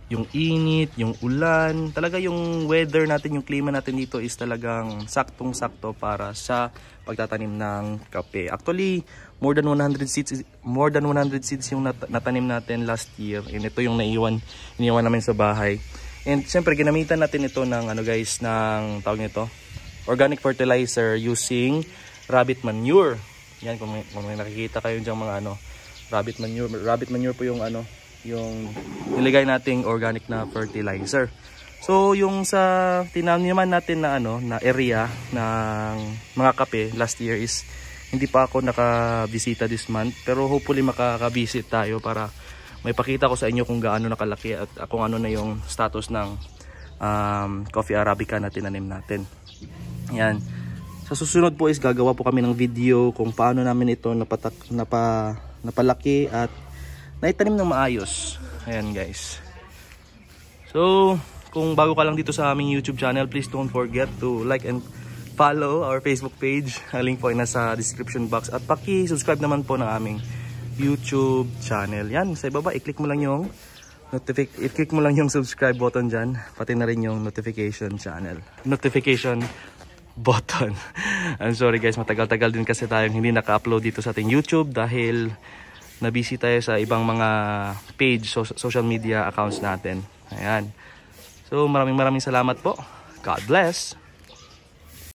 yung init, yung ulan, talaga yung weather natin, yung klima natin dito is talagang saktong-sakto para sa pagtatanim ng kape. Actually, more than 100 seeds yung natanim natin last year. And ito yung iniwan namin sa bahay. And syempre ginamitan natin ito ng guys, ng tawag nito, organic fertilizer using rabbit manure. Yan, kung may nakikita kayo diyan mga rabbit manure. Rabbit manure po yung yung nilagay nating organic na fertilizer. So yung sa tinaniman natin na na area ng mga kape last year is hindi pa ako nakabisita this month, pero hopefully makaka-visit tayo para may pakita ko sa inyo kung gaano nakalaki at kung ano na yung status ng coffee arabica na tinanim natin. Yan. Sa susunod po is gagawa po kami ng video kung paano namin ito napalaki at naitanim ng maayos. Ayan guys. So, kung bago ka lang dito sa aming YouTube channel, please don't forget to like and follow our Facebook page. Ang link po ay nasa description box. At paki-subscribe naman po ng aming YouTube channel. Yan, sa ibaba, i-click mo lang yung subscribe button dyan. Pati na rin yung notification button. I'm sorry guys, matagal-tagal din kasi tayong hindi naka-upload dito sa ating YouTube dahil na-busy tayo sa ibang mga page, social media accounts natin. Ayan. So maraming salamat po. God bless.